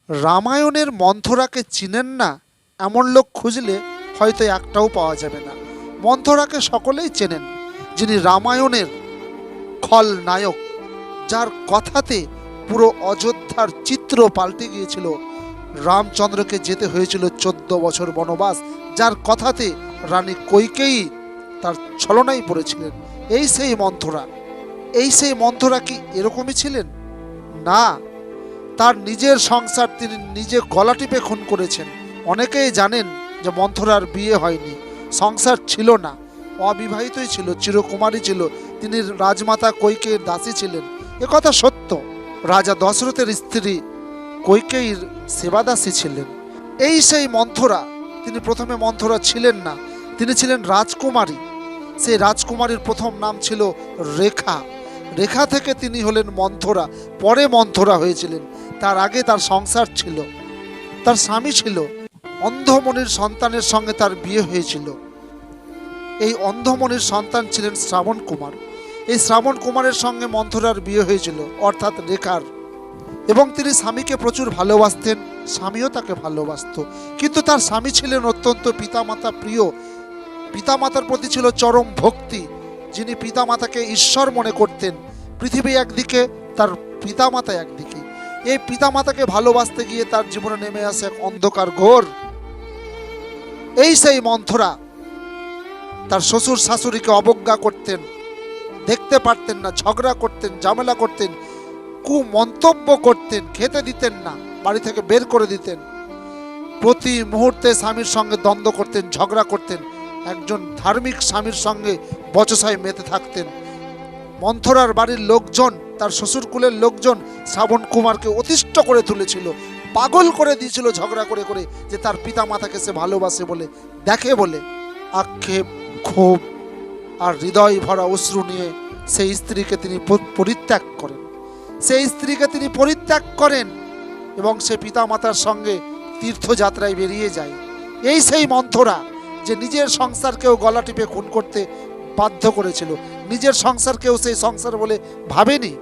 রামায়ণের মন্থরাকে চিনেন না এমন লোক খুঁজলে হয়তো একটাও পাওয়া যাবে না। মন্থরাকে সকলেই চেনেন, যিনি রামায়ণের খলনায়ক, যার কথাতে পুরো অযোধ্যার চিত্র পাল্টে গিয়েছিল। রামচন্দ্রকে যেতে হয়েছিল 14 বছর বনবাস, যার কথাতে রানী কইকেয়ী তার ছলনায় পড়েছিলেন। এই সেই মন্থরা। এই সেই মন্থরা কি এরকমই ছিলেন? না, তার নিজের সংসার তিনি নিজে গলা টিপে খুন করেছেন। অনেকেই জানেন যে মন্থরার বিয়ে হয়নি, সংসার ছিল না, অবিবাহিতই ছিল, চিরকুমারী ছিল, তিনি রাজমাতা কৈকেয়ীর দাসী ছিলেন। একথা সত্য। রাজা দশরথের স্ত্রী কৈকেয়ীর সেবাদাসী ছিলেন। এই সেই মন্থরা। তিনি প্রথমে মন্থরা ছিলেন না, তিনি ছিলেন রাজকুমারী। সেই রাজকুমারীর প্রথম নাম ছিল রেখা। রেখা থেকে তিনি হলেন মন্থরা, পরে মন্থরা হয়েছিলেন। তার আগে তার সংসার ছিল, তার স্বামী ছিল। অন্ধমণির সন্তানের সঙ্গে তার বিয়ে হয়েছিল। এই অন্ধমণির সন্তান ছিলেন শ্রাবণ কুমার। এই শ্রাবণ কুমারের সঙ্গে মন্থরার বিয়ে হয়েছিল, অর্থাৎ রেখার। এবং তিনি স্বামীকে প্রচুর ভালোবাসতেন, স্বামীও তাকে ভালোবাসত। কিন্তু তার স্বামী ছিলেন অত্যন্ত পিতামাতা প্রিয়, পিতামাতার প্রতি ছিল চরম ভক্তি, যিনি পিতামাতাকে ঈশ্বর মনে করতেন। পৃথিবী একদিকে, তার পিতামাতা একদিকে। এই পিতামাতাকে ভালোবাসতে গিয়ে তার জীবনে নেমে আসে এক অন্ধকার ঘোর। এই সেই মন্থরা তার শ্বশুর শাশুড়িকে অবজ্ঞা করতেন, দেখতে পারতেন না, ঝগড়া করতেন, ঝামেলা করতেন, কুমন্তব্য করতেন, খেতে দিতেন না, বাড়ি থেকে বের করে দিতেন। প্রতি মুহূর্তে স্বামীর সঙ্গে দ্বন্দ্ব করতেন, ঝগড়া করতেন। একজন ধার্মিক স্বামীর সঙ্গে বচসায় মেতে থাকতেন। মন্থরার বাড়ির লোকজন, তার শ্বশুরকুলের লোকজন শ্রাবণ কুমারকে অতিষ্ঠ করে তুলেছিল, পাগল করে দিয়েছিল ঝগড়া করে করে, যে তার পিতা মাতাকে সে ভালোবাসে বলে, দেখে বলে। আক্ষেপ, ক্ষোভ আর হৃদয় ভরা অশ্রু নিয়ে সেই স্ত্রীকে তিনি পরিত্যাগ করেন। সেই স্ত্রীকে তিনি পরিত্যাগ করেন এবং সে পিতা মাতার সঙ্গে তীর্থযাত্রায় বেরিয়ে যায়। এই সেই মন্থরা, যে নিজের সংসারকেও গলা টিপে খুন করতে বাধ্য করেছিল, নিজের সংসারকেও সেই সংসার বলে ভাবেনি।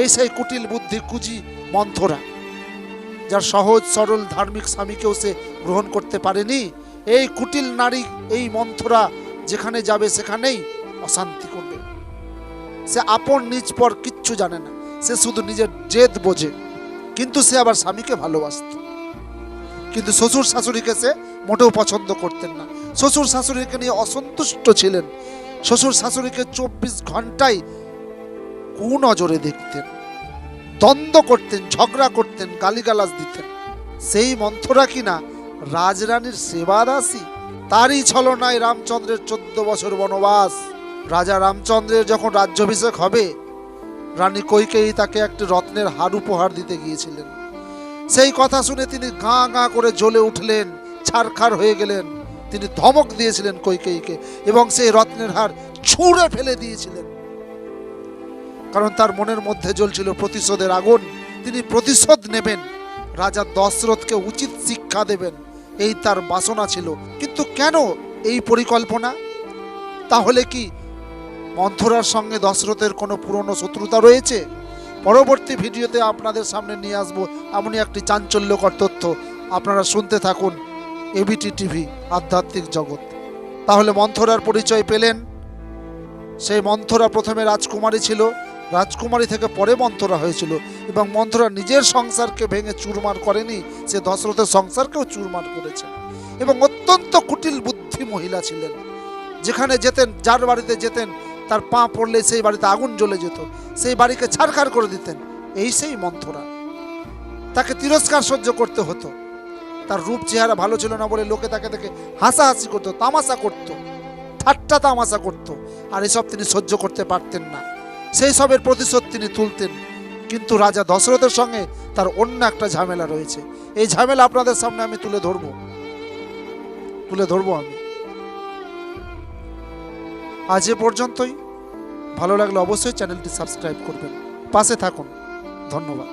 এই সেই কুটিল বুদ্ধি কুজি মন্থরা, যার সহজ সরল ধার্মিক স্বামীকেও সে গ্রহণ করতে পারেনি। এই কুটিল নারী, এই মন্থরা যেখানে যাবে সেখানেই অশান্তি করবে। সে আপন নিজ পর কিচ্ছু জানে না, সে শুধু নিজের জেদ বোঝে। কিন্তু সে আবার স্বামীকে ভালোবাসত, কিন্তু শ্বশুর শাশুড়িকে সে মোটেও পছন্দ করতেন না। শ্বশুর শাশুড়িকে নিয়ে অসন্তুষ্ট ছিলেন। শ্বশুর শাশুড়িকে 24 ঘন্টায় কুনজরে দেখতেন, দ্বন্দ্ব করতেন, ঝগড়া করতেন, গালিগালাজ দিতেন। সেই মন্থরা কিনা রাজরানীর সেবাদাসী। তারই ছলনায় রামচন্দ্রের 14 বছর বনবাস। রাজা রামচন্দ্রের যখন রাজ্যাভিষেক হবে, রানী কইকেয়ী তাকে একটি রত্নের হার উপহার দিতে গিয়েছিলেন। সেই কথা শুনে তিনি গাঁ গাঁ করে জ্বলে উঠলেন, ছারখার হয়ে গেলেন। তিনি ধমক দিয়েছিলেন কইকেয়ীকে এবং সেই রত্নের হার ছুঁড়ে ফেলে দিয়েছিলেন। কারণ তার মনের মধ্যে জ্বলছিল প্রতিশোধের আগুন। তিনি প্রতিশোধ নেবেন, রাজা দশরথকে উচিত শিক্ষা দেবেন, এই তার বাসনা ছিল। কিন্তু কেন এই পরিকল্পনা? তাহলে কি মন্থরার সঙ্গে দশরথের কোনো পুরনো শত্রুতা রয়েছে? পরবর্তী ভিডিওতে আপনাদের সামনে নিয়ে আসবো এমনই একটি চাঞ্চল্যকর তথ্য। আপনারা শুনতে থাকুন এবিটি টিভি আধ্যাত্মিক জগৎ। তাহলে মন্থরার পরিচয় পেলেন। সেই মন্থরা প্রথমে রাজকুমারী ছিল, রাজকুমারী থেকে পরে মন্থরা হয়েছিল। এবং মন্থরা নিজের সংসারকে ভেঙে চুরমার করেনি, সে দশরথের সংসারকেও চুরমার করেছে। এবং অত্যন্ত কুটিল বুদ্ধি মহিলা ছিলেন। যেখানে যেতেন, যার বাড়িতে যেতেন, তার পা পড়লে সেই বাড়িতে আগুন জ্বলে যেত, সেই বাড়িকে ছারখার করে দিতেন। এই সেই মন্থরা। তাকে তিরস্কার সহ্য করতে হতো। তার রূপ চেহারা ভালো ছিল না বলে লোকে তাকে দেখে হাসাহাসি করতো, তামাশা করতো, ঠাট্টা তামাশা করতো। আর এসব তিনি সহ্য করতে পারতেন না। সেই সবের প্রতিশোধ তিনি তুলতেন। কিন্তু রাজা দশরথের সঙ্গে তার অন্য একটা ঝামেলা রয়েছে। এই ঝামেলা আপনাদের সামনে আমি তুলে ধরবো আমি। আজ এ পর্যন্তই। ভালো লাগলে অবশ্যই চ্যানেলটি সাবস্ক্রাইব করবেন, পাশে থাকুন। ধন্যবাদ।